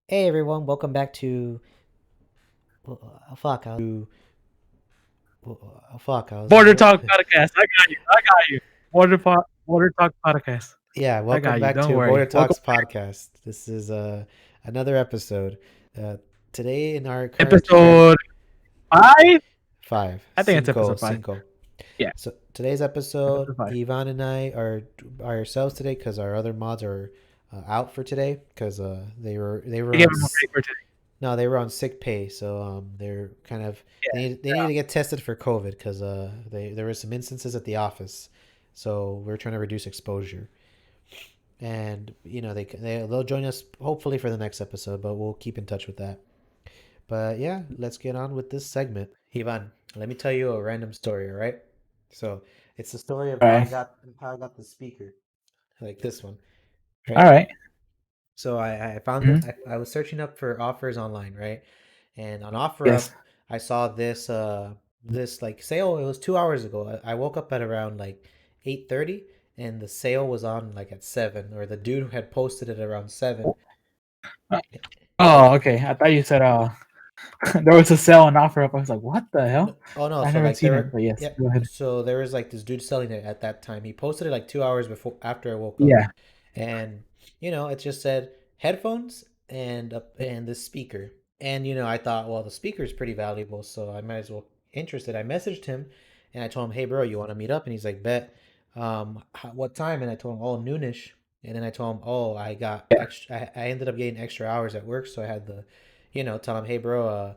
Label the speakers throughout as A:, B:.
A: Hey everyone, welcome back to fuck. I was
B: Border Talk podcast. I got you. I got you. Border Talk podcast.
A: yeah.
B: I
A: Welcome
B: got you.
A: back
B: Don't
A: to Border
B: worry. Welcome
A: Talks podcast. This is another episode. Uh, Today in our current
B: episode 5.
A: five,
B: I think it's
A: cinco,
B: episode 5.
A: cinco.
B: Yeah,
A: So today's episode,
B: episode 5.
A: Ivan and I are by ourselves today because our other mods are out for today because they were
B: I gave
A: on
B: him a break for today.
A: no, they were on sick pay, so they're kind of they need to get tested for COVID because there were some instances at the office, so we're trying to reduce exposure. And they'll join us hopefully for the next episode, but we'll keep in touch with that. But yeah, let's get on with this segment. Ivan, let me tell you a random story, all right? So it's the story of
B: All right.
A: how I got the speaker, like this one,
B: All
A: right?
B: right.
A: So I found it.
B: Mm-hmm.
A: I was searching up for offers online, right? And on OfferUp,
B: Yes.
A: I saw this like sale. It was 2 hours ago. I woke up at around like 8:30, and the sale was on like at 7, or the dude had posted it around 7.
B: Uh, Oh, okay. I thought you said there was a sale and offer up. I was like, what the
A: No,
B: hell?
A: oh no,
B: I
A: so
B: never
A: like
B: seen
A: there
B: it,
A: were
B: but yes,
A: yeah,
B: go ahead.
A: so there was like this dude selling it at that time. He posted it like 2 hours before after I woke up,
B: Yeah.
A: and it just said headphones and the speaker. And I thought, well, the speaker is pretty valuable, so I might as well interested. I messaged him and I told him, hey bro, you want to meet up? And he's like, bet. What time? And I told him, oh, noonish. And then I told him, oh, I got
B: Yeah.
A: extra. I ended up getting extra hours at work, so I had the, tell him, hey bro,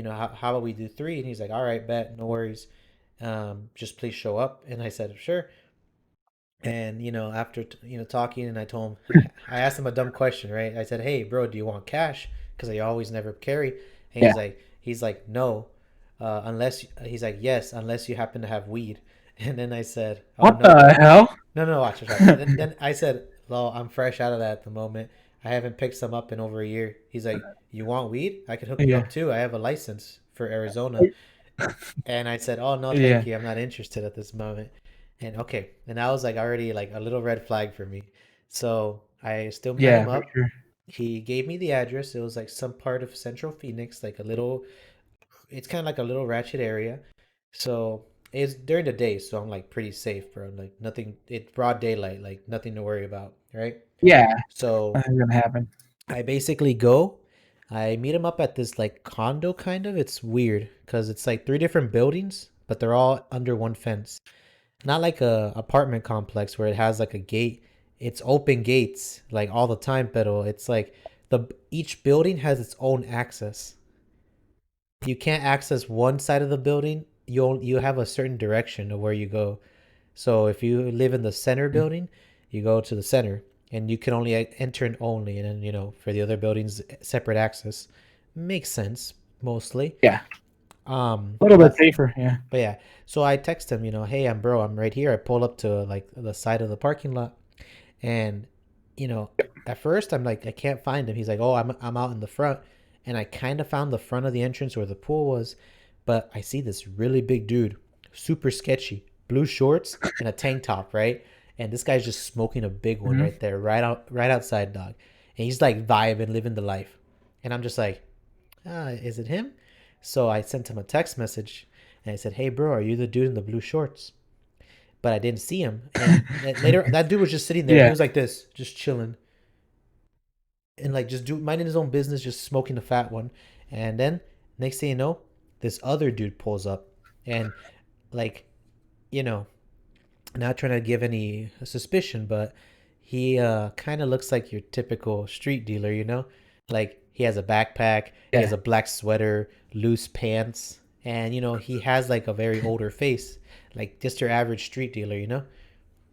A: how about we do 3? And he's like, all right, bet, no worries. Just please show up. And I said, sure. And after talking, and I told him, I asked him a dumb question, right? I said, hey bro, do you want cash? Because I always never carry. And
B: Yeah.
A: he's like no, unless he's like yes, unless you happen to have weed. And then I said, oh
B: What
A: no,
B: the hell?
A: no, no, watch, watch. Then I said, well, I'm fresh out of that at the moment. I haven't picked some up in over a year. He's like, you want weed? I could hook you
B: Yeah.
A: up too. I have a license for Arizona. And I said, "Oh no, thank
B: Yeah.
A: you. I'm not interested at this moment." And okay, and that was like already like a little red flag for me. So I still met
B: Yeah,
A: him
B: for
A: up.
B: sure.
A: He gave me the address. It was like some part of Central Phoenix, like a little. It's kind of like a little ratchet area. So it's during the day, so I'm like pretty safe, bro. Like nothing. It's broad daylight, like nothing to worry about, right?
B: Yeah,
A: So
B: nothing's gonna happen.
A: I basically go. I meet him up at this like condo kind of. It's weird because it's like 3 different buildings, but they're all under one fence. Not like a apartment complex where it has like a gate. It's open gates like all the time, pero it's like the each building has its own access. You can't access one side of the building. You have a certain direction of where you go. So if you live in the center
B: Mm.
A: building, you go to the center, and you can only enter and only, and then for the other buildings, separate access. Makes sense mostly.
B: Yeah, a little bit
A: But
B: safer. Yeah.
A: yeah. So I text him, hey, I'm right here. I pull up to like the side of the parking lot, and you know, at first I'm like I can't find him. He's like, oh, I'm out in the front, and I kind of found the front of the entrance where the pool was, but I see this really big dude, super sketchy, blue shorts and a tank top, right? And this guy's just smoking a big one
B: Hmm.
A: right there, right outside, dog. And he's like vibing, living the life. And I'm just like, is it him? So I sent him a text message and I said, hey, bro, are you the dude in the blue shorts? But I didn't see him. And later, that dude was just sitting there. He
B: Yeah.
A: was like this, just chilling and like just minding his own business, just smoking the fat one. And then next thing you know, this other dude pulls up, and like you know, not trying to give any suspicion, but he kind of looks like your typical street dealer, like he has a backpack, he has
B: Yeah.
A: a black sweater, loose pants, and he has like a very older face, like just your average street dealer.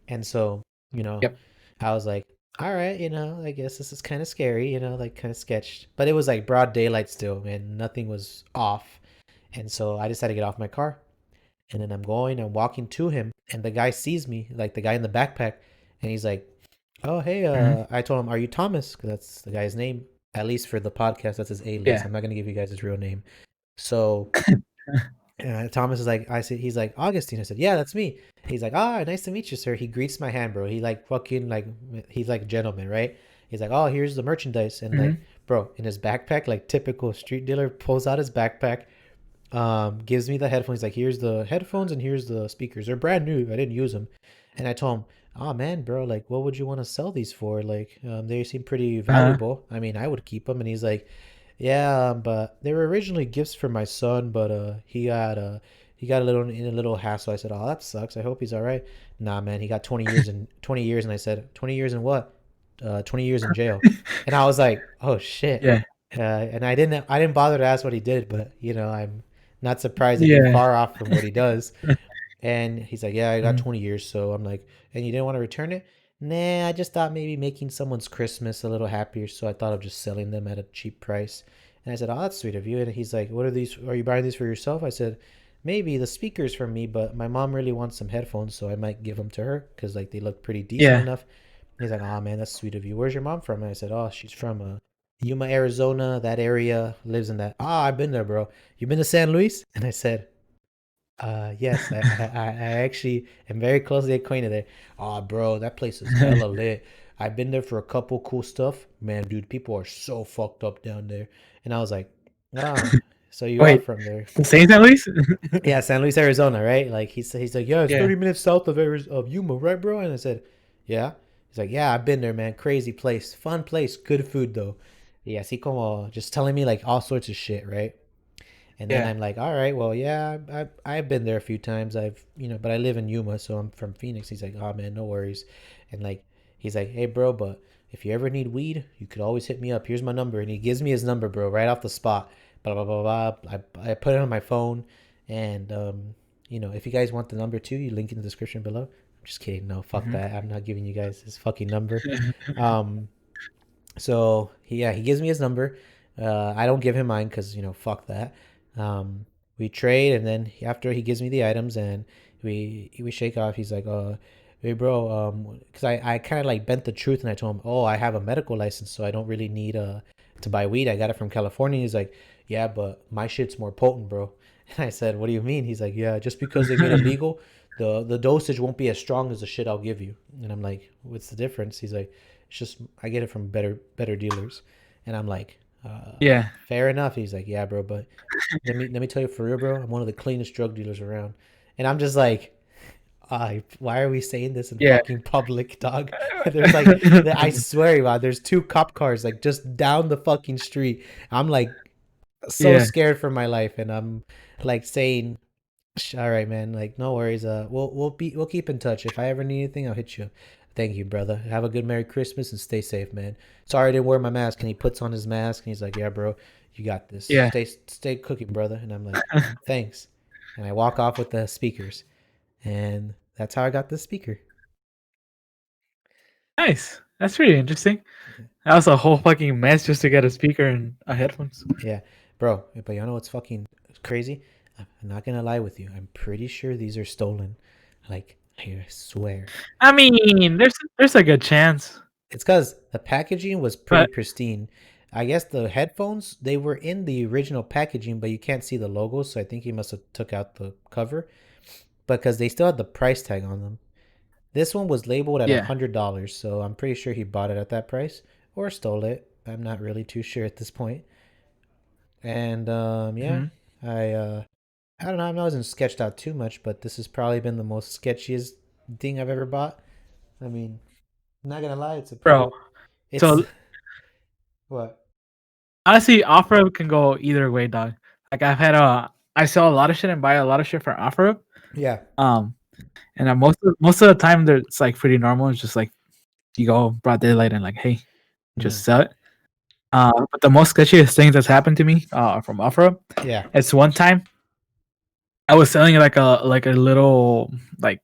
A: And so, you know,
B: Yep.
A: I was like, all right, I guess this is kind of scary, like kind of sketched. But it was like broad daylight still, and nothing was off. And so I decided to get off my car. And then I'm walking to him, and the guy sees me, like the guy in the backpack, and he's like, oh, hey,
B: Hmm.
A: I told him, are you Thomas? Because that's the guy's name. At least for the podcast, that's his alias.
B: Yeah.
A: I'm not going to give you guys his real name. So Thomas is like, I said, he's like, Augustine. I said, yeah, that's me. He's like, ah, nice to meet you, sir. He greets my hand, bro. He like fucking like, he's like a gentleman, right? He's like, oh, here's the merchandise. And like,
B: Hmm.
A: bro, in his backpack, like typical street dealer, pulls out his backpack, gives me the headphones. He's like, here's the headphones and here's the speakers. They're brand new. I didn't use them. And I told him, oh man, bro, like, what would you want to sell these for? Like, they seem pretty
B: Uh-huh.
A: valuable. I mean, I would keep them. And he's like, yeah, but they were originally gifts for my son, but he got a little in a little hassle. I said, oh, that sucks. I hope he's all right. Nah, man, he got 20 years, and I said, 20 years in what? 20 years in jail. And I was like, oh shit.
B: Yeah.
A: And I didn't bother to ask what he did, but I'm not surprised that you're
B: Yeah.
A: far off from what he does. And he's like, yeah, I got
B: Mhm.
A: 20 years. So I'm like, and you didn't want to return it? Nah, I just thought maybe making someone's Christmas a little happier. So I thought of just selling them at a cheap price. And I said, oh, that's sweet of you. And he's like, what are these? Are you buying these for yourself? I said, maybe the speakers for me, but my mom really wants some headphones. So I might give them to her because like they look pretty decent
B: Yeah.
A: enough. He's like, oh man, that's sweet of you. Where's your mom from? And I said, oh, she's from Yuma, Arizona. That area, lives in that. Ah, I've been there, bro. You been to San Luis? And I said, yes, I actually am very closely acquainted there. Oh, bro, that place is hella lit. I've been there for a couple cool stuff. Man, dude, people are so fucked up down there. And I was like, ah, so you are
B: Wait,
A: from there.
B: the Saints at least?
A: Yeah, San Luis, Arizona, right? Like he's like, yeah, it's
B: Yeah.
A: 30 minutes south of Yuma, right, bro? And I said, yeah. He's like, yeah, I've been there, man. Crazy place, fun place, good food though. Yeah, así como just telling me like all sorts of shit, right? And then
B: Yeah.
A: I'm like, all right, well, yeah, I've been there a few times. But I live in Yuma, so I'm from Phoenix. He's like, oh man, no worries. And like, he's like, hey, bro, but if you ever need weed, you could always hit me up. Here's my number, and he gives me his number, bro, right off the spot. Blah blah blah blah. I put it on my phone, and if you guys want the number too, you link in the description below. I'm just kidding. No, fuck
B: Mhm.
A: that. I'm not giving you guys his fucking number. Um, so he gives me his number. I don't give him mine because fuck that. We trade, and then after he gives me the items, and we shake off. He's like, hey bro, because I kind of like bent the truth, and I told him, oh, I have a medical license, so I don't really need to buy weed. I got it from California. He's like, yeah, but my shit's more potent, bro. And I said, what do you mean? He's like, yeah, just because they made it legal, the dosage won't be as strong as the shit I'll give you. And I'm like, what's the difference? He's like, it's just I get it from better dealers. And I'm like,
B: Yeah.
A: fair enough. He's like, yeah, bro, but let me tell you for real, bro. I'm one of the cleanest drug dealers around. And I'm just like, why are we saying this in
B: Yeah.
A: fucking public, dog? There's like, I swear, wow, there's two cop cars like just down the fucking street. I'm like so
B: Yeah.
A: scared for my life, and I'm like saying, all right, man. Like, no worries. We'll keep in touch. If I ever need anything, I'll hit you. Thank you, brother. Have a good Merry Christmas and stay safe, man. Sorry I didn't wear my mask. And he puts on his mask and he's like, yeah, bro, you got this.
B: Yeah.
A: Stay cooking, brother. And I'm like, thanks. And I walk off with the speakers, and that's how I got the speaker.
B: Nice. That's pretty interesting. That was a whole fucking mess just to get a speaker and a headphones.
A: Yeah, bro. But you know what's fucking crazy? I'm not gonna lie with you. I'm pretty sure these are stolen. Like, I swear.
B: I mean, there's a good chance,
A: It's because the packaging was pretty
B: but
A: pristine. I guess the headphones, they were in the original packaging, but you can't see the logo, so I think he must have took out the cover because they still had the price tag on them. This one was labeled at
B: yeah.
A: $100, so I'm pretty sure he bought it at that price or stole it. I'm not really too sure at this point. And yeah,
B: Mhm.
A: I don't know. I wasn't sketched out too much, but this has probably been the most sketchiest thing I've ever bought. I mean, I'm not gonna lie,
B: Bro,
A: it's
B: so
A: what?
B: honestly, OfferUp can go either way, dog. Like I sell a lot of shit and buy a lot of shit for OfferUp.
A: Yeah.
B: Um, and most of the time, it's like pretty normal. It's just like you go broad daylight and like, hey,
A: Mm-hmm.
B: just sell it. But the most sketchiest things that's happened to me, from OfferUp,
A: Yeah.
B: it's one time I was selling like a little like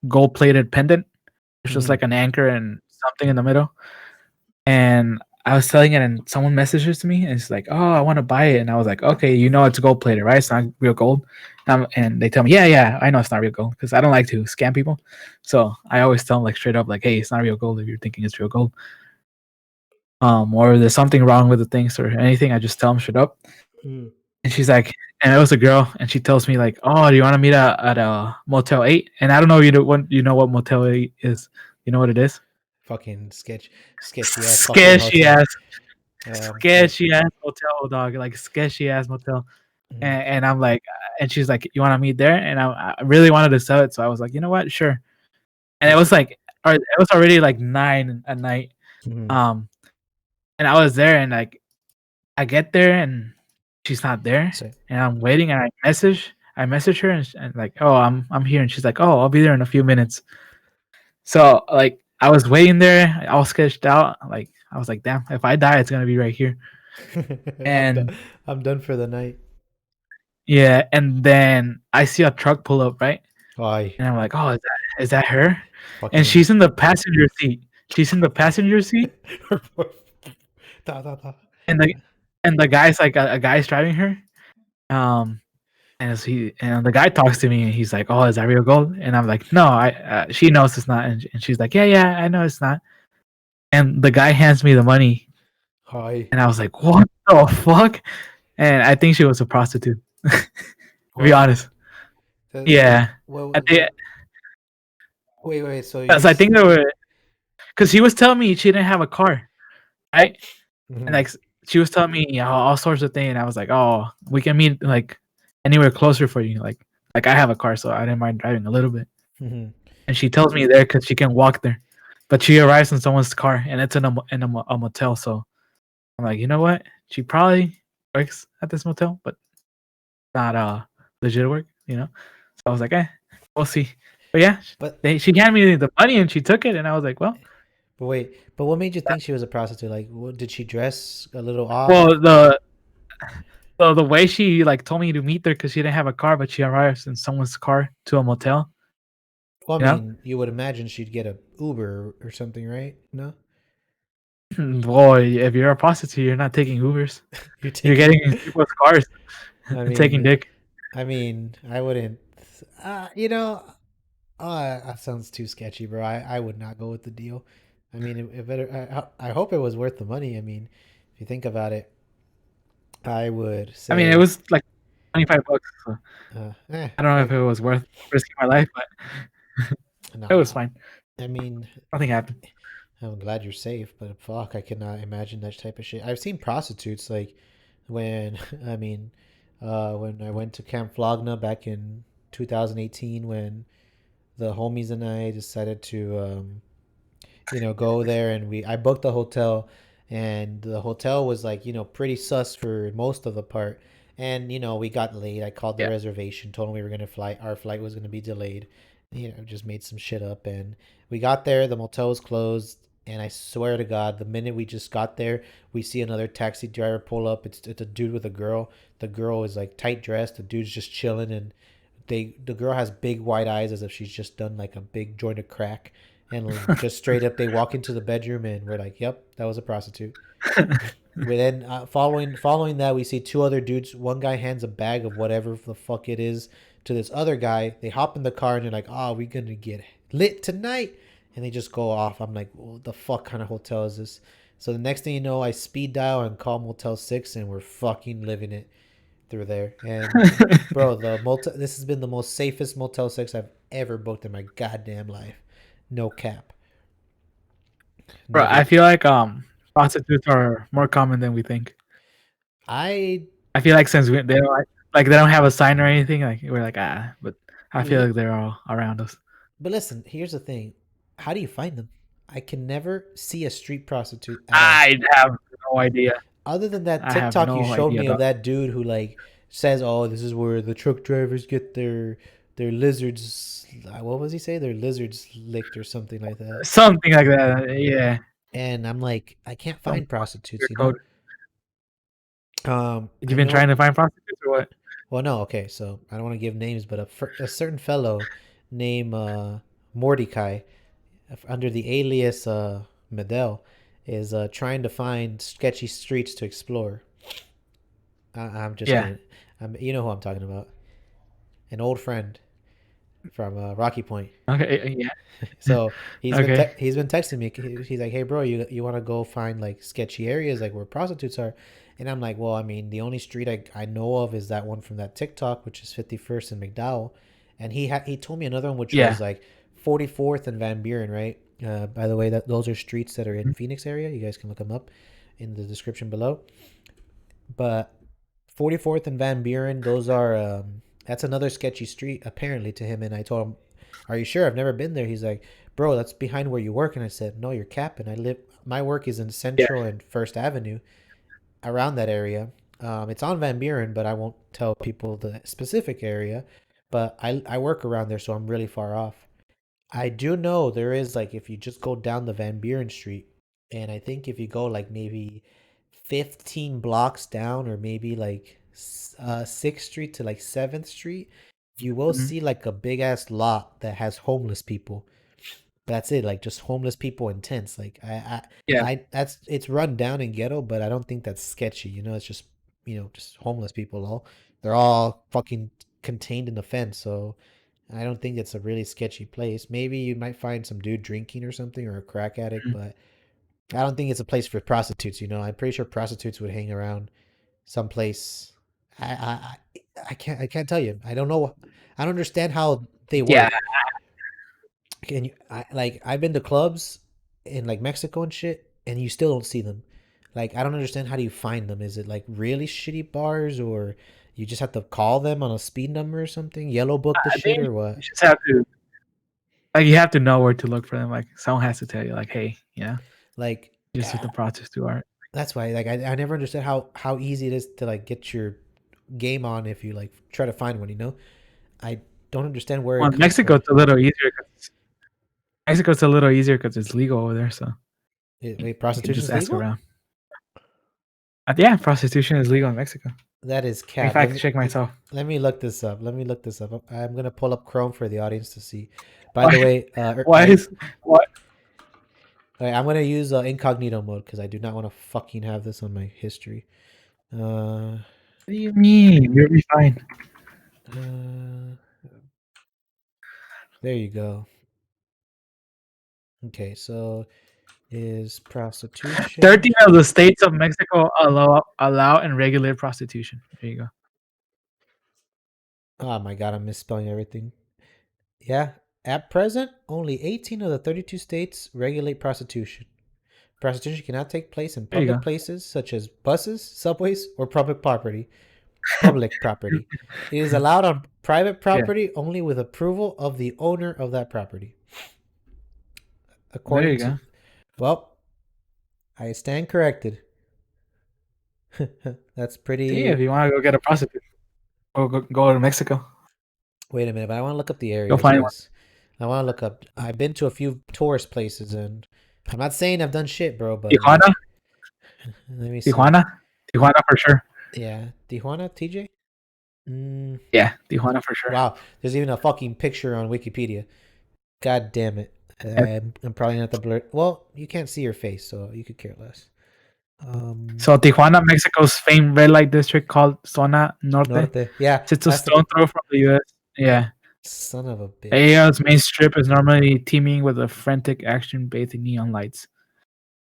B: gold plated pendant. It's just
A: Mm-hmm.
B: like an anchor and something in the middle. And I was selling it, and someone messages me, and it's like, "Oh, I want to buy it." And I was like, "Okay, you know it's gold plated, right? It's not real gold." And they tell me, "Yeah, yeah, I know it's not real gold," because I don't like to scam people. So I always tell them like straight up, like, "Hey, it's not real gold if you're thinking it's real gold." Or there's something wrong with the things or anything, I just tell them straight up.
A: Mm-hmm.
B: And she's like, and it was a girl, and she tells me like, "Oh, do you want to meet at a Motel 8?" And I don't know, you know what Motel 8 is? You know what it is?
A: Fucking sketchy ass fucking
B: Sketchy
A: hotel.
B: ass
A: Shit.
B: sketchy ass motel, dog. Like sketchy ass motel.
A: Mhm.
B: And I'm like, and she's like, you want to meet there? And I really wanted to sell it, so I was like, you know what, sure. And it
A: Did
B: was
A: she?
B: like, or it was already like 9 at night.
A: Mhm.
B: Um, and I was there, and like I get there, and she's not there,
A: So,
B: and I'm waiting, and I message her, and like, oh, I'm here, and she's like, oh, I'll be there in a few minutes. So like I was waiting there, all sketched out. Like I was like, damn, if I die, it's gonna be right here.
A: I'm done.
B: And
A: I'm done for the night.
B: yeah, and then I see a truck pull up, right?
A: Why?
B: And I'm like, oh, is that her? And
A: Fucking.
B: she's in the passenger seat. She's in the passenger seat,
A: Da, da, da.
B: and the guy's like a guy's driving her. Um, and the guy talks to me, and he's like, "Oh, is that real gold?" And I'm like, "No, I." She knows it's not, and she's like, "Yeah, yeah, I know it's not." And the guy hands me the money,
A: Hi.
B: and I was like, "What the fuck?" And I think she was a prostitute. To be
A: What?
B: honest,
A: So,
B: yeah. I think
A: wait. So
B: so I think there were because she was telling me she didn't have a car, right? And
A: Mhm,
B: like she was telling me all sorts of things, and I was like, "Oh, we can meet like anywhere closer for you." Like I have a car, so I didn't mind driving a little bit.
A: mhm.
B: And she tells me there because she can walk there, but she arrives in someone's car, and it's in a motel. So I'm like, you know what? She probably works at this motel, but not legit work, you know. So I was like, we'll see. But yeah,
A: But
B: she handed me the money and she took it, and I was like, well,
A: but what made you think she was a prostitute? Like, what, did she dress a little off?
B: well the way she like told me to meet there because she didn't have a car, but she arrives in someone's car to a motel,
A: Well, I
B: you know.
A: mean, you would imagine she'd get a Uber or something, right? No,
B: Boy, if you're a prostitute, you're not taking Ubers.
A: you're
B: You're
A: taking.
B: getting in people's cars
A: I
B: and taking
A: mean,
B: dick.
A: I wouldn't. You know, that sounds too sketchy, bro. I would not go with the deal. I mean, it better. I hope it was worth the money. I mean, if you think about it, I would
B: I mean, it
A: say,
B: was like $25. So I don't know if
A: I
B: it was worth risking my life, but it was
A: nah.
B: fine.
A: I mean,
B: Nothing happened.
A: I'm glad you're safe, but fuck, I cannot imagine that type of shit. I've seen prostitutes like when I mean, when I went to Camp Flogna back in 2018 when the homies and I decided to go there, and I booked a hotel, and the hotel was like, pretty sus for most of the part. And we got late. I called the
B: Yeah.
A: reservation, told them we were going to fly, our flight was going to be delayed. Just made some shit up, and we got there, the motel was closed. And I swear to God, the minute we just got there, we see another taxi driver pull up. It's a dude with a girl. The girl is like tight dressed, the dude's just chilling, and the girl has big wide eyes as if she's just done like a big joint of crack, and just straight up they walk into the bedroom, and we're like, yep, that was a prostitute. We then following that, we see two other dudes. One guy hands a bag of whatever the fuck it is to this other guy. They hop in the car, and they're like, oh, we're gonna get lit tonight, and they just go off. I'm like, what the fuck kind of hotel is this? So the next thing you know, I speed dial and call Motel 6, and we're fucking living it through there. And bro, the motel, this has been the most safest Motel 6 I've ever booked in my goddamn life. No cap.
B: Bro,
A: Never.
B: I feel like prostitutes are more common than we think.
A: I
B: I feel like since they don't like they don't have a sign or anything, like we're like but I feel
A: li-
B: like they're all around us.
A: but listen, here's the thing. How do you find them? I can never see a street prostitute at all.
B: I have no idea.
A: Other than that
B: I have
A: TikTok you
B: no
A: showed
B: idea,
A: me of
B: dog.
A: that dude who like says, "Oh, this is where the truck drivers get their lizards." What was he say? Their lizards licked or something like that.
B: Something like that. Yeah.
A: And I'm like, I can't
B: Some
A: find prostitutes,
B: weird code.
A: I
B: You've been trying
A: know.
B: to find prostitutes or what?
A: Well, no, okay, so I don't want to give names, but a certain fellow named Mordecai, under the alias Medell, is trying to find sketchy streets to explore. I'm just
B: Yeah.
A: kidding. You know who I'm talking about. An old friend from Rocky Point.
B: Okay. Yeah.
A: So
B: Okay.
A: he's been texting me. He's like, "Hey, bro, you want to go find like sketchy areas like where prostitutes are?" And I'm like, "Well, I mean, the only street I know of is that one from that TikTok, which is 51st and McDowell." And he told me another one which was
B: Yeah.
A: like 44th and Van Buren, right? By the way, that those are streets that are in Phoenix area. You guys can look them up. in the description below. But 44th and Van Buren, those are that's another sketchy street apparently to him. And I told him, "Are you sure? I've never been there." He's like, "Bro, that's behind where you work." And I said, "No, you're capping. I live. My work is in
B: Yeah.
A: Central and First Avenue, around that area. It's on Van Buren, but I won't tell people the specific area. But I work around there, so I'm really far off. I do know there is like if you just go down the Van Buren Street, and I think if you go like maybe 15 blocks down, or maybe like 6th Street to like 7th Street, you will
B: Mhm.
A: see like a big ass lot that has homeless people. That's it, like just homeless people in tents. Like
B: Yeah.
A: that's it's run down and ghetto, but I don't think that's sketchy. It's just just homeless people. All they're all fucking contained in the fence, so I don't think it's a really sketchy place. Maybe you might find some dude drinking or something, or a crack addict,
B: Mhm.
A: but I don't think it's a place for prostitutes. I'm pretty sure prostitutes would hang around someplace. I can't tell you. I don't know. I don't understand how they
B: Yeah.
A: work. Can you? I've been to clubs in like Mexico and shit, and you still don't see them. Like I don't understand, how do you find them? Is it like really shitty bars, or you just have to call them on a speed number or something? Yellow book the
B: I
A: shit
B: think
A: or
B: you
A: what?
B: just have to like you have to know where to look for them. Like someone has to tell you, like, hey,
A: Like
B: just what the process to art.
A: that's why like I never understood how easy it is to like get your game on if you like try to find one. I don't understand where
B: Well,
A: it
B: in
A: comes
B: Mexico
A: from.
B: it's a little easier because it's legal over there, so
A: Wait,
B: you can
A: prostitution's
B: just ask
A: legal?
B: around. Yeah, prostitution is legal in Mexico.
A: That is
B: In
A: cap.
B: fact, check myself.
A: Let me look this up. Let me look this up. I'm gonna pull up Chrome for the audience to see. By
B: Why?
A: the way,
B: Why is what?
A: I'm gonna use incognito mode because I do not want to fucking have this on my history. Uh,
B: What do you mean? You'll be fine.
A: uh, there you go. Okay, so is prostitution?
B: 13 of the states of Mexico allow and regulate prostitution. There you go.
A: Oh my god, I'm misspelling everything. Yeah, at present, only 18 of the 32 states regulate prostitution. Prostitution cannot take place in
B: There you
A: public
B: go.
A: places such as buses, subways, or public property. Public property. It is allowed on private
B: Yeah.
A: property only with approval of the owner of that property.
B: There
A: According
B: you
A: to,
B: go.
A: well, I stand corrected. That's
B: See, if
A: pretty.
B: you want to go get a prostitute, go to Mexico.
A: Wait a minute, but I want to look up the
B: You'll
A: areas
B: find one.
A: because I want to look up. I've been to a few tourist places, and I'm not saying I've done shit, bro, but
B: Tijuana,
A: let me see.
B: Tijuana, Tijuana for sure.
A: Yeah, Tijuana, TJ. Mm,
B: Yeah, Tijuana for sure.
A: wow, there's even a fucking picture on Wikipedia. God damn it.
B: Yeah.
A: I'm probably not the blur. Well, you can't see your face, so you could care less. Um,
B: So Tijuana, Mexico's famed red light district called Zona Norte,
A: Norte. Yeah,
B: sits a
A: that's the
B: stone throw from the U.S. Yeah.
A: son of a
B: The
A: bitch.
B: area's main strip is normally teeming with a frantic action bathed in neon lights.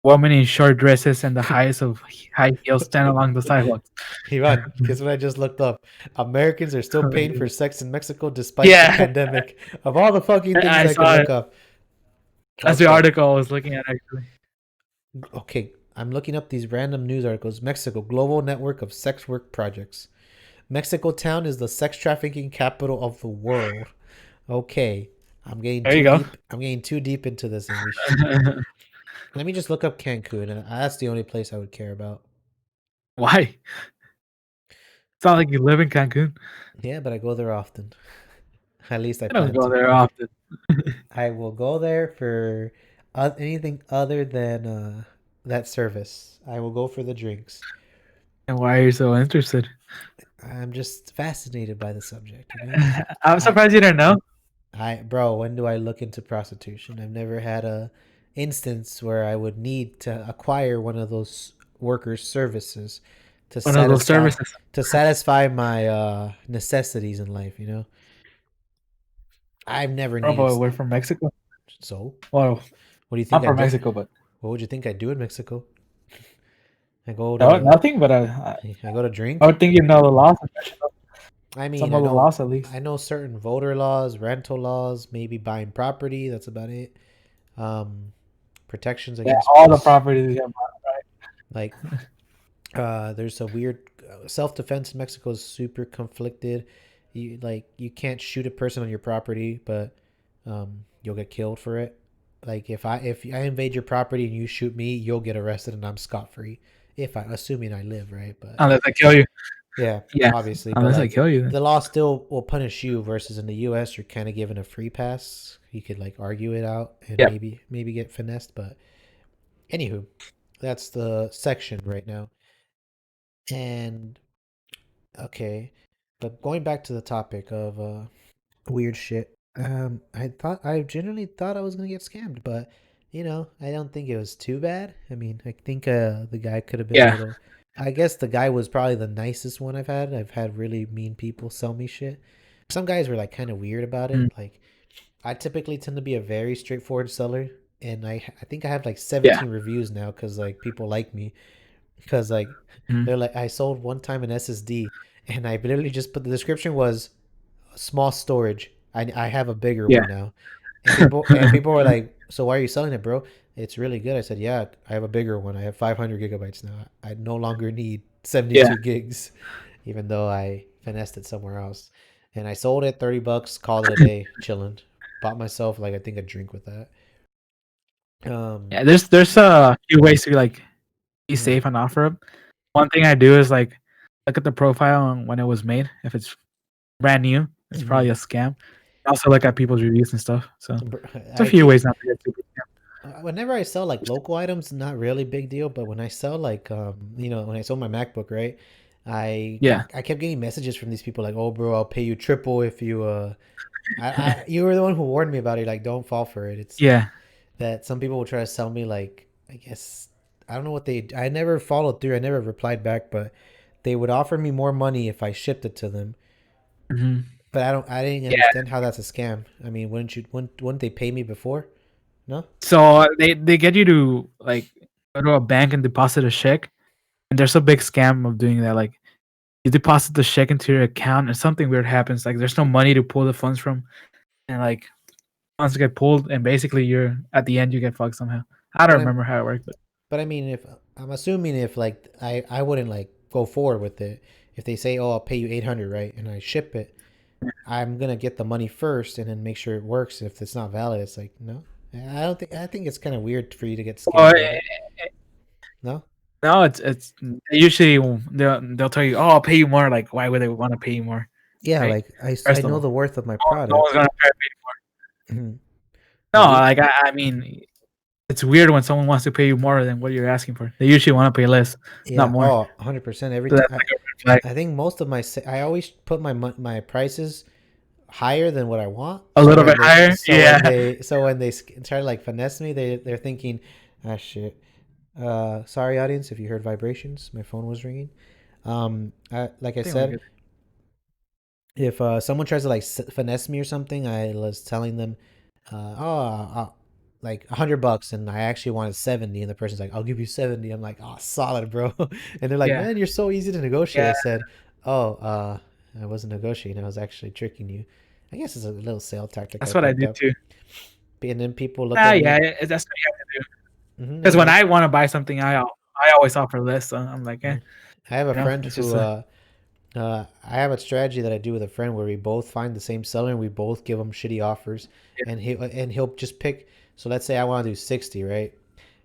B: Women in short dresses and the highest of high heels stand along the sidewalks.
A: Ivan, guess what I just looked up? Americans are still paying for sex in Mexico despite the
B: Yeah,
A: pandemic. Of all the fucking things
B: I
A: I could
B: saw it.
A: look up.
B: That's the
A: Okay.
B: article I was looking at actually.
A: Okay. I'm looking up these random news articles. Mexico, global network of sex work projects. Mexico town is the sex trafficking capital of the world. Okay. I'm getting
B: There you
A: too
B: go.
A: deep. I'm getting too deep into this, and let me just look up Cancun, and that's the only place I would care about.
B: Why? It's not like you live in Cancun.
A: Yeah, but I go there often. At least I
B: I don't
A: plan
B: go
A: to.
B: there often.
A: I will go there for anything other than that service. I will go for the drinks.
B: And why are you so interested?
A: I'm just fascinated by the subject.
B: I'm
A: I,
B: surprised you didn't know.
A: bro, when do I look into prostitution? I've never had a instance where I would need to acquire one of those workers' services to
B: One of those
A: satisfy
B: services.
A: my necessities in life. I've never
B: Oh,
A: needed.
B: but we're from Mexico.
A: So,
B: Well,
A: what do you
B: I'm
A: think I
B: from
A: do?
B: Mexico, but
A: What would you think I do in Mexico? I go
B: no,
A: to
B: nothing. But
A: I go to
B: I
A: drink.
B: would think you know the laws.
A: I mean,
B: Some of the laws, at
A: I
B: least.
A: know certain voter laws, rental laws, maybe buying property. That's about it. Um, protections
B: Yeah,
A: against
B: all the properties. Yeah,
A: Like, there's a weird self defense in Mexico is super conflicted. You can't shoot a person on your property, but you'll get killed for it. Like if I invade your property and you shoot me, you'll get arrested and I'm scot free. If I assuming I live right, but
B: Unless I kill you.
A: yeah,
B: Yeah.
A: obviously, but
B: Unless I
A: like
B: kill you. Then.
A: the law still will punish you. Versus in the U.S., you're kind of given a free pass. You could like argue it out and
B: Yep.
A: maybe get finessed. But anywho, that's the section right now. And okay, but going back to the topic of weird shit. I genuinely thought I was gonna get scammed, but I don't think it was too bad. I mean, I think the guy could have been a
B: Yeah.
A: little. I guess the guy was probably the nicest one I've had. I've had really mean people sell me shit. Some guys were like kind of weird about
B: Mm.
A: it. Like I typically tend to be a very straightforward seller, and I think I have like
B: Yeah.
A: 17 reviews now because like people like me because like
B: Mm.
A: they're like I sold one time an SSD and I literally just put the description was small storage. I have a bigger
B: Yeah.
A: one now, and people were like, "So why are you selling it, bro? It's really good." I said, "Yeah, I have a bigger one. I have 500 gigabytes now. I no longer need
B: Yeah.
A: 72 gigs, even though I finessed it somewhere else." And I sold it $30, called it a day, chilling. Bought myself like I think a drink with that. Um,
B: Yeah. There's a few ways to like be
A: mhm,
B: safe on OfferUp. One thing I do is like look at the profile and when it was made. If it's brand new, it's probably
A: mhm.
B: a scam. Also look at people's reviews and stuff. So it's a
A: I
B: few
A: keep
B: ways not to get super scammed.
A: whenever I sell like local items, not really big deal. But when I sell like when I sold my MacBook, right?
B: Yeah.
A: I kept getting messages from these people like, "Oh, bro, I'll pay you triple if you you were the one who warned me about it. Like, don't fall for it. It's
B: Yeah.
A: that some people will try to sell me like I guess I don't know what they. I never followed through. I never replied back, but they would offer me more money if I shipped it to them.
B: Hmm.
A: But I didn't
B: Yeah.
A: understand how that's a scam. I mean, wouldn't they pay me before? No.
B: So they get you to like go to a bank and deposit a check, and there's a big scam of doing that. Like you deposit the check into your account, and something weird happens. Like there's no money to pull the funds from, and like funds get pulled, and basically you're at the end you get fucked somehow. I don't
A: But I'm
B: remember how it worked, but
A: But I mean, if I'm assuming if like I wouldn't like go forward with it, if they say, "Oh, I'll pay you 800," right, and I ship it, I'm gonna get the money first and then make sure it works. If it's not valid, it's like no. I don't think I think it's kind of weird for you to get
B: well,
A: scammed by it. No.
B: no, it's usually they'll tell you, "Oh, I'll pay you more." Like, why would they want to pay you more,
A: Yeah,
B: right?
A: like I
B: First of
A: know
B: all,
A: the worth of my
B: no one's
A: product.
B: gonna try to pay you more.
A: Mhm.
B: No,
A: But you,
B: like I mean, it's weird when someone wants to pay you more than what you're asking for. They usually want to pay less, not
A: yeah,
B: more.
A: oh, 100% every
B: So
A: time.
B: that's like a red flag.
A: I think most of I always put my prices higher than what I want.
B: A
A: So
B: little bit
A: when they
B: higher,
A: so when
B: yeah,
A: they so when they try to like finesse me, they're thinking, ah shit. Sorry audience if you heard vibrations. My phone was ringing. Like I
B: I think we're
A: said,
B: good.
A: if someone tries to like finesse me or something, I was telling them, like $100, and I actually wanted 70, and the person's like, I'll give you 70. I'm like, oh, solid, bro. And they're like,
B: Yeah,
A: man, you're so easy to negotiate.
B: yeah,
A: I said, oh, I wasn't negotiating. I was actually tricking you. I guess it's a little sale tactic I
B: that's what I
A: picked
B: do
A: up.
B: too.
A: And then people look
B: Ah,
A: at
B: yeah,
A: me.
B: that's what you have to do. Because
A: And
B: when I want to buy something, I always offer less. So I'm like,
A: mhm. I have a friend
B: it's
A: who
B: just a
A: I have a strategy that I do with a friend where we both find the same seller and we both give him shitty offers,
B: yeah,
A: and he'll just pick. So let's say I want to do 60, right?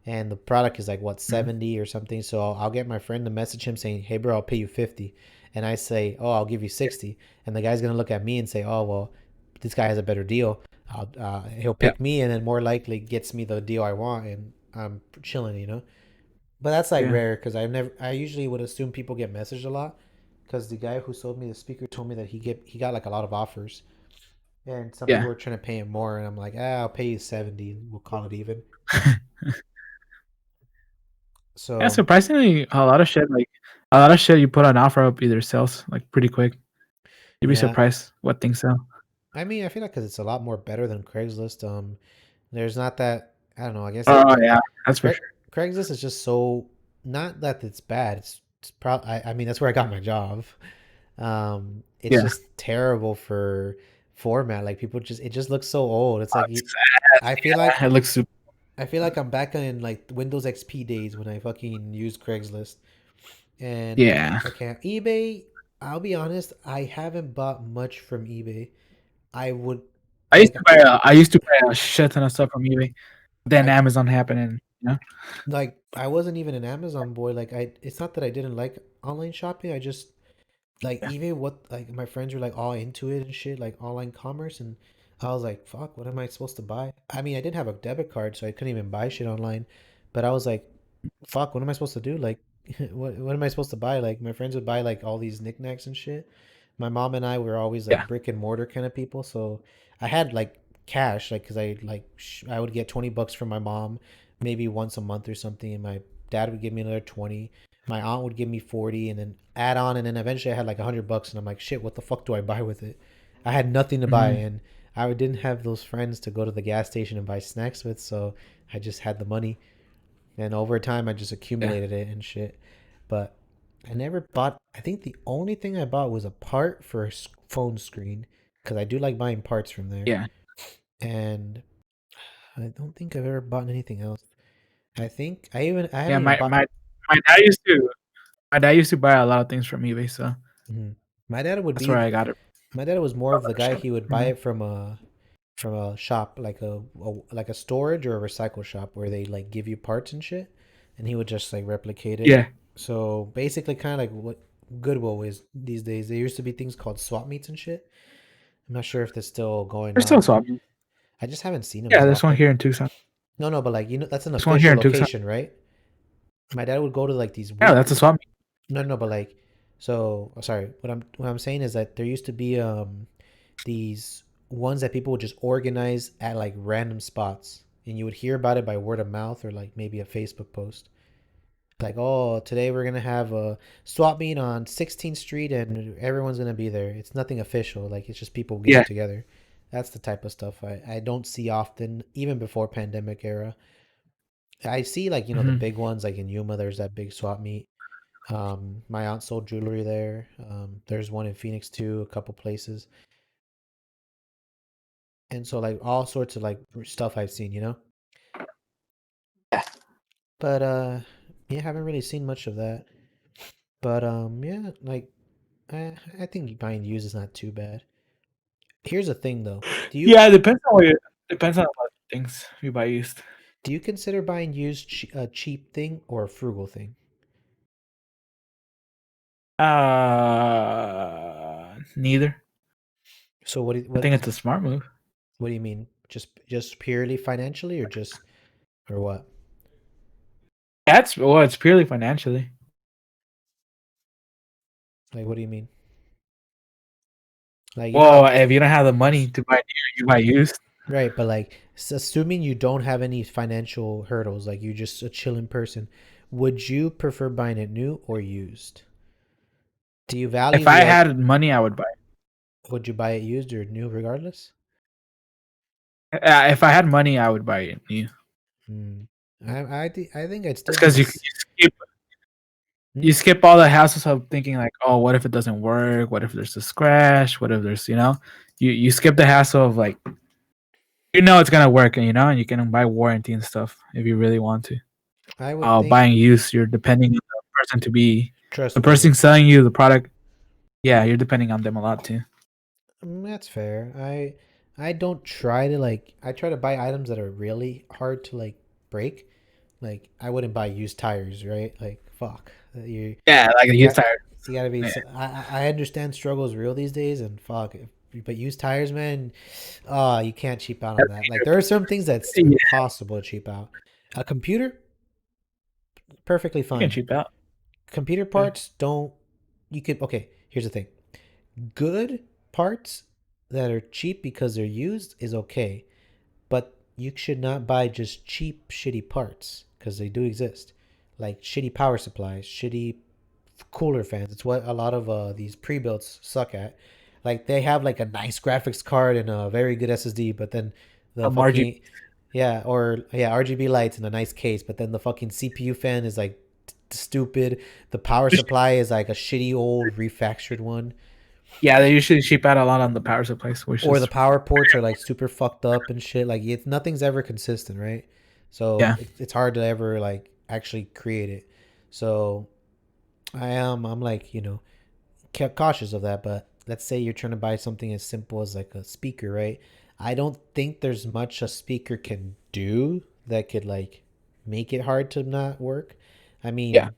A: And the product is like what
B: mhm,
A: 70 or something. So I'll get my friend to message him saying, "Hey, bro, I'll pay you 50," and I say, "Oh, I'll give you
B: yeah,
A: 60," and the guy's gonna look at me and say, "Oh, well, this guy has a better deal." He'll
B: yeah,
A: pick me, and then more likely gets me the deal I want, and I'm chilling. But that's like
B: yeah,
A: rare because I usually would assume people get messaged a lot because the guy who sold me the speaker told me that he got like a lot of offers and some people
B: yeah.
A: were trying to pay him more and I'm like, I'll pay you 70 and we'll call it even.
B: Yeah,
A: So
B: surprisingly, a lot of shit you put on offer up either sells like pretty quick. You'd be
A: yeah,
B: surprised what things sell.
A: I mean, I feel like because it's a lot more better than Craigslist. There's not that I don't know. I guess
B: Oh yeah, that's for
A: Craig,
B: sure.
A: Craigslist is just so not that it's bad. It's probably I mean that's where I got my job. It's
B: Yeah,
A: just terrible for format. Like people just it just looks so old. It's like
B: it's
A: I feel
B: sad.
A: like
B: Yeah, it looks super.
A: I feel like I'm back in like Windows XP days when I fucking used Craigslist. And
B: Yeah.
A: okay, eBay, I'll be honest, I haven't bought much from eBay. I would like
B: I used to buy a shit ton of stuff from eBay. Then
A: I
B: Amazon happened, and
A: like I wasn't even an Amazon boy. Like I it's not that I didn't like online shopping. I just like even what like my friends were like all into it and shit, like online commerce, and I was like, fuck, what am I supposed to buy? I mean, I didn't have a debit card, so I couldn't even buy shit online. But I was like, fuck, what am I supposed to do? Like, what am I supposed to buy? Like, my friends would buy like all these knickknacks and shit. My mom and I were always like
B: yeah.
A: brick and mortar kind of people, so I had like cash, like, cause I would get $20 from my mom, maybe once a month or something, and my dad would give me another 20. My aunt would give me 40, and then add on, and then eventually I had like $100, and I'm like, shit, what the fuck do I buy with it? I had nothing to buy,
B: Mhm.
A: and I didn't have those friends to go to the gas station and buy snacks with, so I just had the money, and over time I just
B: Yeah.
A: accumulated it and shit. But I never bought. I think the only thing I bought was a part for a phone screen because I do like buying parts from there,
B: Yeah.
A: and I don't think I've ever bought anything else. I
B: Yeah.
A: haven't even bought.
B: My dad used to buy a lot of things from eBay, so
A: Mhm. My dad would
B: that's where
A: be.
B: I got it.
A: My dad was more of the guy.
B: Shop.
A: He would buy
B: Mhm.
A: it from a shop like like a storage or a recycle shop where they like give you parts and shit, and he would just like replicate it.
B: Yeah.
A: So basically, kind of like what Goodwill is these days. There used to be things called swap meets and shit. I'm not sure if they're still going
B: There's still
A: on.
B: swapping.
A: I just haven't seen them
B: Yeah,
A: as
B: there's one
A: often.
B: here in Tucson.
A: No, no, but like that's an
B: There's one here
A: official
B: in Tucson.
A: location, right? My dad would go to like these
B: Yeah,
A: week.
B: that's a swap meet.
A: No, no, but like, so sorry. What I'm saying is that there used to be these ones that people would just organize at like random spots, and you would hear about it by word of mouth or like maybe a Facebook post. Like, oh, today we're gonna have a swap meet on 16th Street, and everyone's gonna be there. It's nothing official. Like, it's just people getting
B: Yeah.
A: together. That's the type of stuff I don't see often, even before pandemic era. I see like the
B: Hmm.
A: big ones like in Yuma. There's that big swap meet. My aunt sold jewelry there. There's one in Phoenix too, a couple places, and so like all sorts of like stuff I've seen.
B: Yeah.
A: But yeah, haven't really seen much of that. But yeah, like I think buying used is not too bad. Here's the thing though.
B: Yeah, it depends on what you depends on a lot of things you buy used.
A: Do you consider buying used a cheap thing or a frugal thing?
B: Neither.
A: So
B: I think it's a smart move.
A: what do you mean? Just purely financially or what?
B: That's well, it's purely financially.
A: Like what do you mean? Like
B: Well, if you don't have the money to buy new, you buy used.
A: right, but like assuming you don't have any financial hurdles, like you're just a chilling person, would you prefer buying it new or used? Do you value
B: If
A: the
B: I
A: like
B: had money, I would buy it.
A: would you buy it used or new regardless?
B: If I had money, I would buy it new.
A: Hmm. I think I'd still
B: It's
A: be
B: because
A: this. Hmm?
B: you skip all the hassles of thinking like, oh, what if it doesn't work? What if there's a scratch? What if there's you skip the hassle of like it's gonna work, and and you can buy warranty and stuff if you really want to.
A: I would think
B: Buying used, you're depending on the person to be the
A: trustworthy.
B: person selling you the product. Yeah, you're depending on them a lot too.
A: That's fair. I don't try to like I try to buy items that are really hard to like break. Like I wouldn't buy used tires, right? Like fuck.
B: Yeah, like a
A: You
B: used
A: got
B: tire.
A: you got to be
B: Yeah,
A: I understand struggle is real these days and fuck. But used tires, man, you can't cheap out on
B: that's
A: that. Like there are some things that's
B: yeah,
A: impossible to cheap out. A computer, perfectly
B: you can
A: fine.
B: cheap out.
A: Computer
B: Yeah.
A: parts don't you could okay, here's the thing. Good parts that are cheap because they're used is okay, but you should not buy just cheap, shitty parts because they do exist, like shitty power supplies, shitty cooler fans. It's what a lot of these pre-builts suck at. Like they have like a nice graphics card and a very good SSD, but then the
B: Some RGB.
A: fucking RGB lights and a nice case, but then the fucking CPU fan is like stupid. The power supply is like a shitty old refactored one,
B: Yeah, they usually cheap out a lot on the power supplies, which
A: or the
B: is
A: power ports are like super fucked up and shit. Like it's nothing's ever consistent, right? So
B: Yeah.
A: it's hard to ever like actually create it. So I'm like, cautious of that. But let's say you're trying to buy something as simple as like a speaker, right? I don't think there's much a speaker can do that could like make it hard to not work. I
B: Yeah.
A: mean,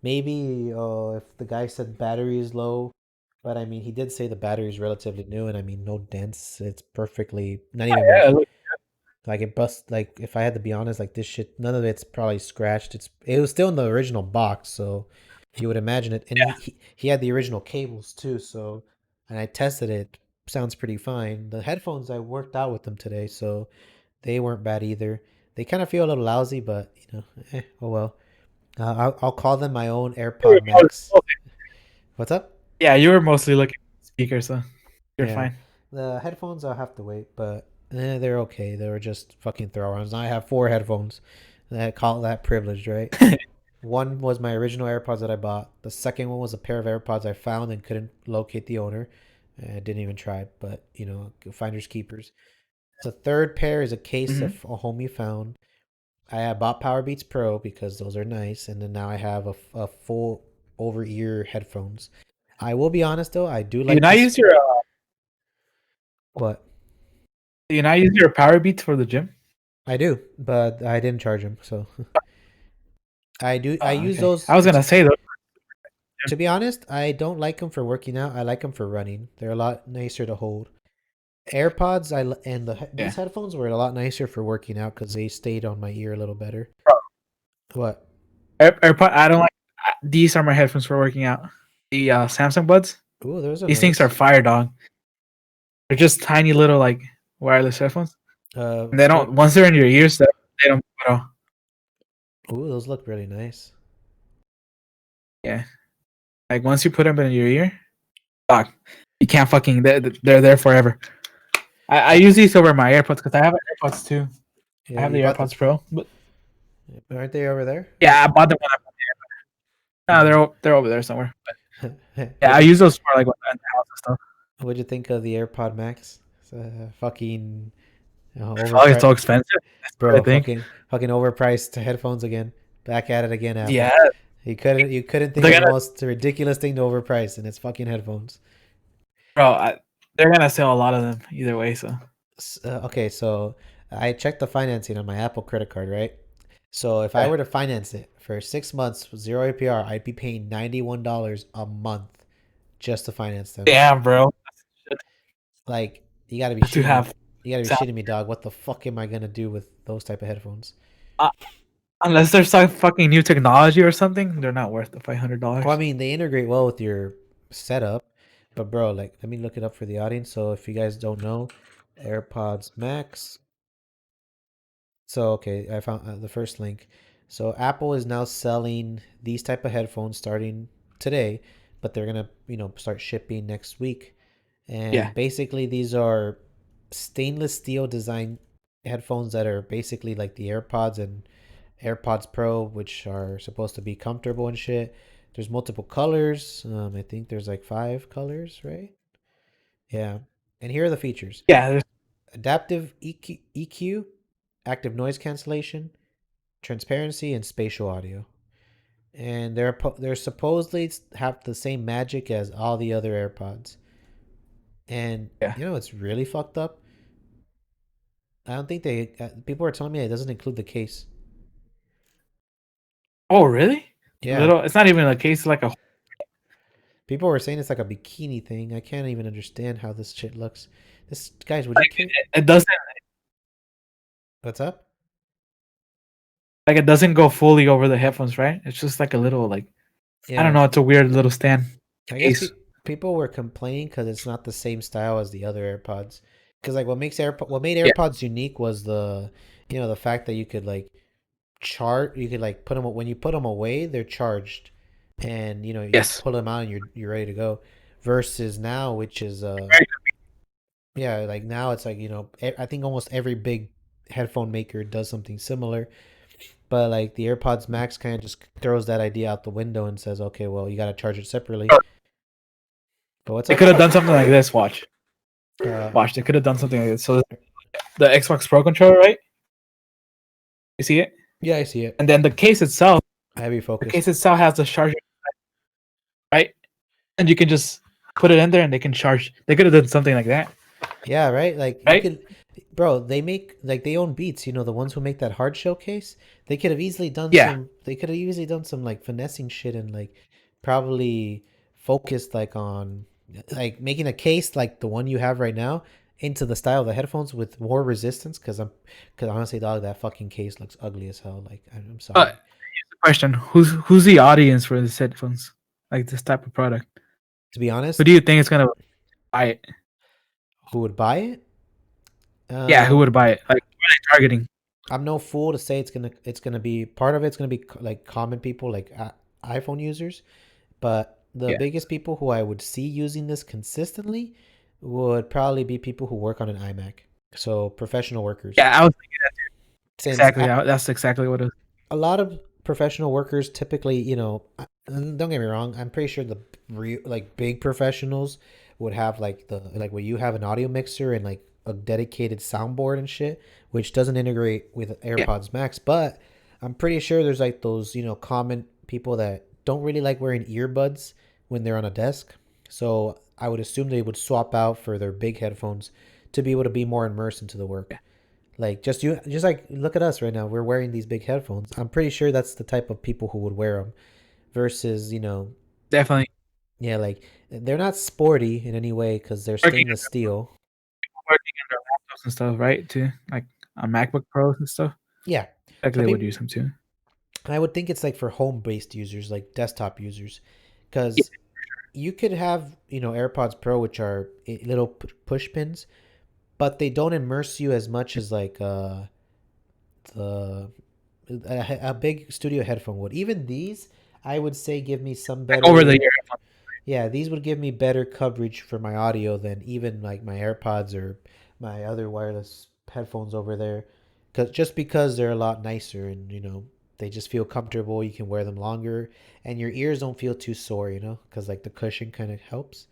A: maybe if the guy said battery is low, but I mean he did say the battery is relatively new, and I mean no dents. It's perfectly not even
B: Yeah. Look,
A: like it bust. Like if I had to be honest, like this shit, none of it's probably scratched. It was still in the original box, so you would imagine it. And he had the original cables too, so and I tested it. Sounds pretty fine. The headphones I worked out with them today, so they weren't bad either. They kind of feel a little lousy, but oh well. I'll call them my own
B: you were
A: AirPod Max. What's up?
B: yeah, you were mostly looking at the speaker, so you're
A: Yeah,
B: fine.
A: the headphones I'll have to wait, but they're okay. They were just fucking throw-ons. I have four headphones. That call that privileged, right? One was my original AirPods that I bought. The second one was a pair of AirPods I found and couldn't locate the owner. I didn't even try, but finders keepers. The third pair is a case of
B: Hmm.
A: a homie found. I had bought Power Beats Pro because those are nice, and then now I have a full over ear headphones. I will be honest though, I do
B: Do you
A: like
B: not
A: this.
B: use your
A: What?
B: do you not use your power beats for the gym?
A: I do, but I didn't charge them, so I do. I
B: Oh,
A: use
B: okay.
A: those.
B: I was gonna say though.
A: To be honest, I don't like them for working out. I like them for running. They're a lot nicer to hold. AirPods, and these
B: Yeah.
A: headphones were a lot nicer for working out because they stayed on my ear a little better.
B: Bro,
A: What?
B: AirPod. I don't like. These are my headphones for working out. The Samsung Buds.
A: Ooh, those are
B: These things are
A: nice.
B: fire, dog. They're just tiny little like wireless headphones, and they don't.
A: What?
B: Once they're in your ears, they don't move at all.
A: Ooh, those look really nice.
B: Yeah. Like once you put them in your ear, dog, you can't fucking. They're there forever. I
A: Uh,
B: use these over my AirPods because I have AirPods too. I
A: yeah,
B: have
A: you
B: the
A: bought them.
B: AirPods Pro, but
A: Aren't they over there?
B: yeah, I bought them when I. No,
A: Yeah.
B: they're over there somewhere. Yeah,
A: What'd
B: I
A: you
B: use those for like in the house and stuff.
A: What'd you think of the AirPod Max? It's fucking
B: Oh, it's
A: overpriced.
B: so expensive. That's what I
A: Bro,
B: think.
A: fucking overpriced headphones again. Back at it again,
B: Yeah,
A: Apple. You couldn't think
B: they're
A: of a
B: gonna,
A: most ridiculous thing to overprice, and it's fucking headphones.
B: bro. They're gonna sell a lot of them either way. So
A: Okay, so I checked the financing on my Apple credit card, right? So if I
B: yeah,
A: were to finance it for 6 months with zero APR, I'd be paying $91 a month just to finance them.
B: damn, bro.
A: Like, you gotta be
B: To
A: shitting me.
B: have
A: You gotta be
B: sound,
A: shitting me, dog. What the fuck am I gonna do with those type of headphones?
B: uh, unless there's some fucking new technology or something, they're not worth the
A: Well, I
B: $500.
A: mean, they integrate well with your setup, but bro, like, let me look it up for the audience. So if you guys don't know, AirPods Max. So okay, I found the first link. So Apple is now selling these type of headphones starting today, but they're gonna, start shipping next week.
B: Yeah,
A: And basically, these are stainless steel design headphones that are basically like the AirPods and AirPods Pro, which are supposed to be comfortable and shit. There's multiple colors. I think there's like 5 colors, right? Yeah. And here are the features:
B: yeah, there's-
A: adaptive EQ, active noise cancellation, transparency, and spatial audio. And they're supposedly have the same magic as all the other AirPods. And
B: yeah.
A: it's really fucked up. I don't think people are telling me it doesn't include the case.
B: Oh, really?
A: Yeah,
B: Little. It's not even a case like a.
A: people were saying it's like a bikini thing. I can't even understand how this shit looks. This guys, would you care?
B: It doesn't
A: What's up?
B: like it doesn't go fully over the headphones, right? It's just like a little like I don't
A: Yeah,
B: know. It's a weird little stand
A: I guess
B: case.
A: people were complaining because it's not the same style as the other AirPods. Because like what made
B: Yeah.
A: AirPods unique was the fact that you could like you could like put them when you put them away, they're charged, and you
B: Yes.
A: pull them out and you're ready to go. Versus now, which is
B: Very
A: yeah, like now it's like I think almost every big headphone maker does something similar. But like the AirPods Max kind of just throws that idea out the window and says, okay, well, you got to charge it separately.
B: good.
A: But what's
B: They
A: up?
B: could have done something like this. Watch.
A: Uh,
B: Watch. They could have done something like this. So the Xbox Pro controller, right? You see it?
A: Yeah, I see it.
B: And then
A: Heavy
B: the
A: focus.
B: case itself has the charger, right? And you can just put it in there, and they can charge. They could have done something like that,
A: Yeah, right. Like you
B: right?
A: could, bro. They make like they own Beats. You know the ones who make that hard showcase. They could have easily done
B: Yeah.
A: some. They could have easily done some like finessing shit and like probably focused like on like making a case like the one you have right now into the style of the headphones with more resistance. Because honestly, dog, that fucking case looks ugly as hell. Like I'm sorry.
B: But question: Who's the audience for these headphones? Like this type of product?
A: To be
B: Who
A: honest,
B: do you think is gonna buy it?
A: who would buy it?
B: Yeah, who
A: Um,
B: would buy it? Like, who are they targeting?
A: I'm no fool to say it's gonna be part of it's gonna be like common people like iPhone users, but the
B: Yeah.
A: biggest people who I would see using this consistently would probably be people who work on an iMac, so professional workers.
B: Yeah, I was
A: Since
B: exactly. That's exactly what it was.
A: a lot of professional workers typically, and don't get me wrong, I'm pretty sure the like big professionals would have like the like where you have an audio mixer and like a dedicated soundboard and shit, which doesn't integrate with
B: Yeah.
A: AirPods Max. But I'm pretty sure there's like those, common people that don't really like wearing earbuds when they're on a desk. So I would assume they would swap out for their big headphones to be able to be more immersed into the work. Like just like look at us right now. We're wearing these big headphones. I'm pretty sure that's the type of people who would wear them. Versus,
B: Definitely
A: yeah, like they're not sporty in any way because they're
B: working
A: stainless steel.
B: working on their laptops and stuff, right? Too like on MacBook Pros and stuff.
A: Yeah,
B: Like
A: but
B: they would
A: people,
B: use them too.
A: I would think it's like for home-based users, like desktop users,
B: Yeah.
A: because you could have AirPods Pro, which are little push pins, but they don't immerse you as much as like the a big studio headphone would. Even these, I would say, give me some
B: Like over the
A: better.
B: year.
A: Yeah, these would give me better coverage for my audio than even like my AirPods or my other wireless headphones over there. Just because they're a lot nicer and they just feel comfortable. You can wear them longer and your ears don't feel too sore. Because like the cushion kind of helps.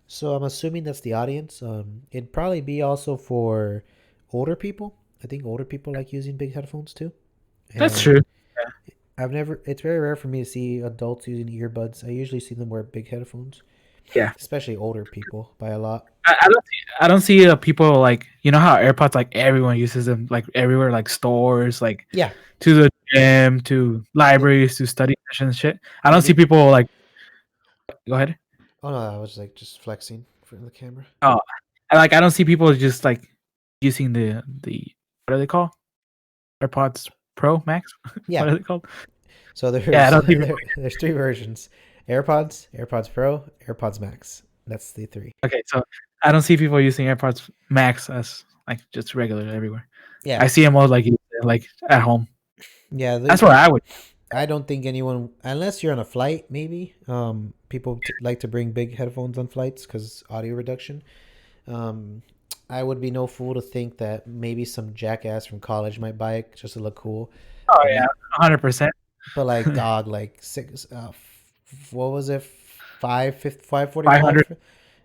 A: So I'm assuming that's the audience. It'd probably be also for older people. I think older people like using big headphones too.
B: That's
A: And
B: true.
A: it's very rare for me to see adults using earbuds. I usually see them wear big headphones,
B: Yeah.
A: especially older people by a lot.
B: I don't see people like how AirPods like everyone uses them like everywhere like stores like
A: Yeah,
B: to the gym to
A: they
B: libraries to study sessions shit. I
A: yeah
B: don't see
A: they.
B: people like go ahead.
A: Oh no, I was like just flexing for the camera.
B: Oh, I don't see people just like using the what are they called? AirPods Pro Max. What
A: Yeah,
B: are they called?
A: so
B: Yeah, I
A: there's
B: don't see people.
A: there's three versions: AirPods, AirPods Pro, AirPods Max. That's the three.
B: Okay, so I don't see people using AirPods Max as like just regular everywhere.
A: Yeah,
B: I see them all like at home.
A: yeah.
B: That's where I would.
A: I don't think anyone, unless you're on a flight, maybe. People like to bring big headphones on flights because audio reduction. Um, I would be no fool to think that maybe some jackass from college might buy it just to look cool.
B: Oh
A: But
B: yeah,
A: you,
B: 100%.
A: but like dog, like six. What was it? 545.
B: 500.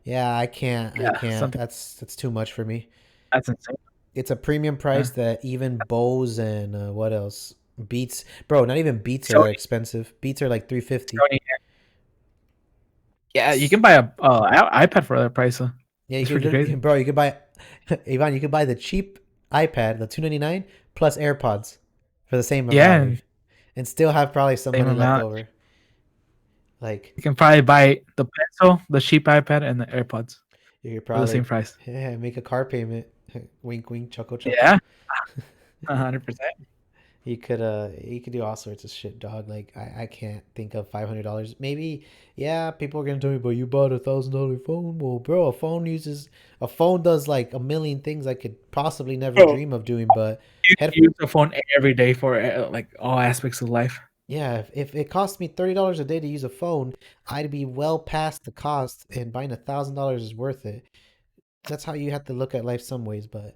A: Yeah, I can't. I
B: Yeah,
A: can't.
B: something
A: That's too much for me.
B: that's insane.
A: It's a premium
B: Yeah.
A: price that even Bose and what else? Beats, bro. Not even Beats are that
B: Sony,
A: expensive. Beats are like 350.
B: Sony. Yeah, you can buy a iPad for that price.
A: Yeah, you
B: It's
A: could
B: pretty
A: literally,
B: crazy.
A: bro. You could buy, Ivan. You could buy the cheap iPad, the 299 plus AirPods for the same
B: Yeah,
A: value,
B: and
A: and still have probably some
B: same
A: money left
B: amount.
A: over. Like
B: You can probably buy the pencil, the cheap iPad, and the AirPods
A: you could
B: for the same
A: probably,
B: price.
A: yeah, make a car payment. Wink, wink, chuckle, chuckle.
B: Yeah, 100%.
A: You could do all sorts of shit, dog. Like I can't think of $500. Maybe, yeah, people are gonna tell me, but you bought $1,000 phone. Well, bro, a phone does like a million things I could possibly never
B: Bro,
A: dream of doing. But
B: you
A: head,
B: use the phone every day for like all aspects of life.
A: yeah, if it cost me $30 a day to use a phone, I'd be well past the cost, and buying $1,000 is worth it. That's how you have to look at life some ways, but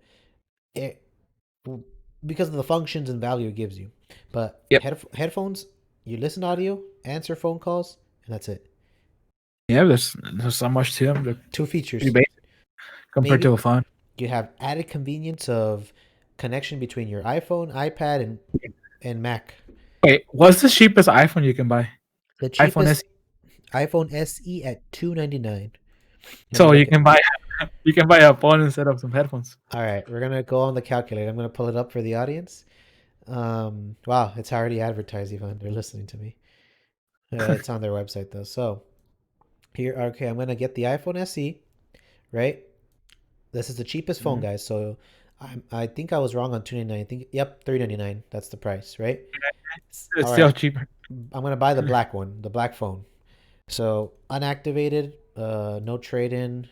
A: it because of the functions and value it gives you. But
B: Yep.
A: headphones, you listen to audio, answer phone calls, and that's it.
B: Yeah, there's so much to them. They're
A: Two
B: pretty
A: features.
B: basic compared to
A: Maybe
B: a phone.
A: you have added convenience of connection between your iPhone, iPad, and Mac.
B: Wait, what's the cheapest iPhone you can buy?
A: The
B: iPhone
A: cheapest
B: SE.
A: iPhone SE at 299. Let me
B: So
A: look at.
B: you can buy a phone instead of some headphones.
A: All right, we're gonna go on the calculator. I'm gonna pull it up for the audience. Wow, it's already advertised, Ivan. They're listening to me. It's on their website though. So here, okay, I'm gonna get the iPhone SE. Right. This is the cheapest phone,
B: Mhm.
A: guys. So I think I was wrong on 299. I think yep, 399. That's the price, right?
B: It's
A: All
B: still
A: right.
B: cheaper.
A: I'm gonna buy the black one, the black phone. So unactivated, no trade in.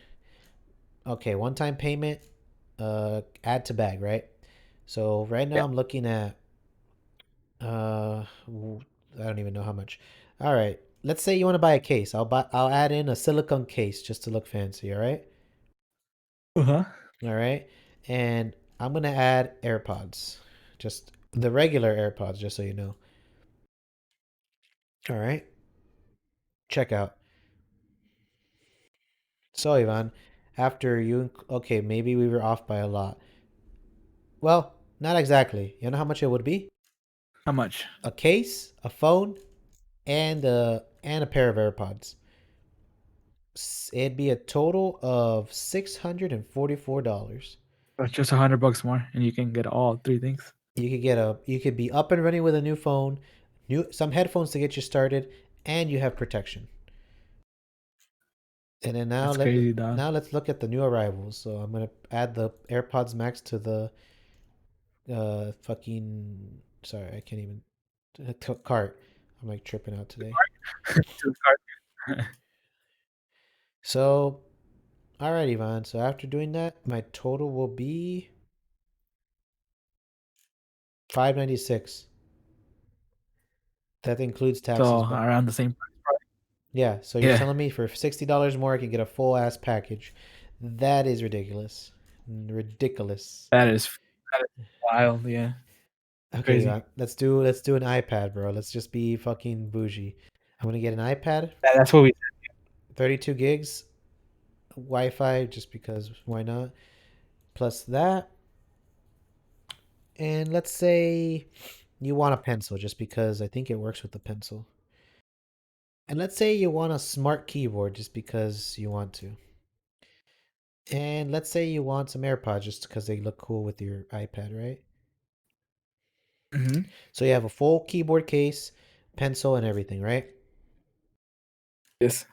A: Okay, one time payment, add to bag, right? So right now
B: Yeah.
A: I'm looking at uh I don't even know how much. All right. Let's say you want to buy a case. I'll add in a silicone case just to look fancy, all right?
B: Uh-huh.
A: All right. And I'm gonna add AirPods. Just the regular AirPods, just so you know. All right. Check out. So Ivan, after you okay, maybe we were off by a lot. Well, not exactly. You know how much it would be?
B: How much?
A: A case, a phone, and a pair of AirPods. It'd be a total of $644.
B: That's just $100 more, and you can get all three things.
A: You could be up and running with a new phone, new some headphones to get you started, and you have protection. And then
B: That's crazy, dog.
A: now let's look at the new arrivals. So I'm gonna add the AirPods Max to the fucking sorry, I can't even cart. I'm like tripping out today.
B: To the card.
A: So all right, Ivan. So after doing that, my total will be 596. That includes taxes,
B: So
A: but
B: around the same price.
A: yeah. So you're
B: Yeah,
A: telling me for $60 more, I can get a full ass package? That is ridiculous. Ridiculous.
B: that is wild. Yeah,
A: Okay,
B: crazy.
A: let's do an iPad, bro. Let's just be fucking bougie. I'm gonna get an iPad,
B: That's what we.
A: 32 gigs, Wi-Fi, just because why not? Plus that, and let's say you want a pencil, just because I think it works with the pencil. And let's say you want a smart keyboard, just because you want to. And let's say you want some AirPods, just because they look cool with your iPad, right?
B: Hmm.
A: So you have a full keyboard case, pencil, and everything, right?
B: Yes.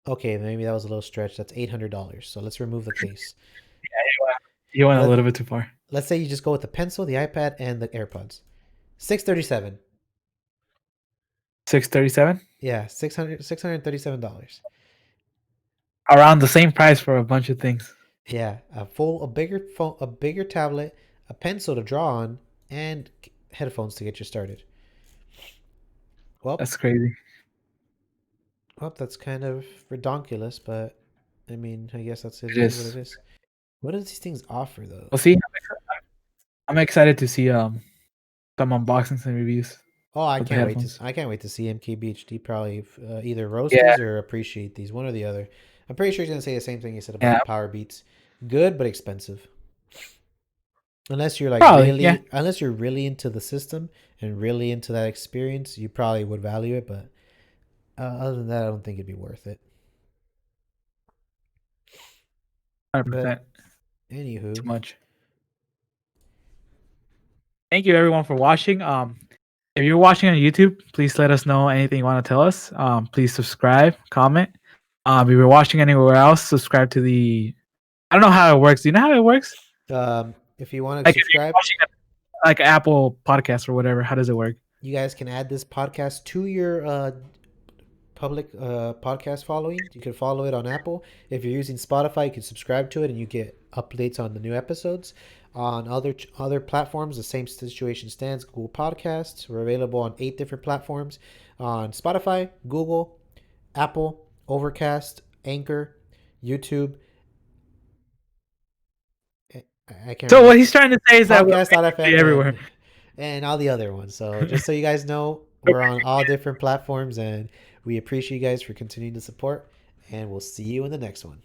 A: Okay, maybe that was a little stretch. That's $800. So let's remove the case.
B: You went a
A: Let
B: little bit too far.
A: let's say you just go with the pencil, the iPad, and the AirPods. 637.
B: 637.
A: Yeah, $637.
B: Around the same price for a bunch of things.
A: Yeah, a bigger phone, a bigger tablet, a pencil to draw on, and headphones to get you started. Well,
B: That's crazy.
A: that's kind of redonkulous, but I mean, I guess
B: It
A: it is what it
B: is.
A: is. What do these things offer though?
B: We'll see. I'm excited to see some unboxings and reviews
A: Oh,
B: of the headphones.
A: I can't wait to see MKBHD probably either roast
B: Yeah,
A: these or appreciate these, one or the other. I'm pretty sure he's gonna say the same thing he said about
B: yeah,
A: the Power Beats. Good but expensive.
B: probably. Yeah,
A: Unless you're really into the system and really into that experience, you probably would value it. But other than that, I don't think it'd be worth it.
B: 100%.
A: But anywho,
B: Too much. Thank you everyone for watching. If you're watching on YouTube, please let us know anything you want to tell us. Please subscribe, comment. If you're watching anywhere else, subscribe to the. I don't know how it works. Do you know how it works?
A: if you want to
B: Like if you're
A: subscribe,
B: watching like Apple Podcast or whatever, how does it work?
A: you guys can add this podcast to your public podcast following. You can follow it on Apple. If you're using Spotify, you can subscribe to it and you get updates on the new episodes. On other platforms, the same situation stands. Google Podcasts. We're available on 8 different platforms on Spotify, Google, Apple, Overcast, Anchor, YouTube. I can't
B: So
A: remember.
B: what he's trying to say is that we're
A: Podcast.fm
B: basically everywhere.
A: and all the other ones. So just so you guys know, we're on all different platforms and we appreciate you guys for continuing to support and we'll see you in the next one.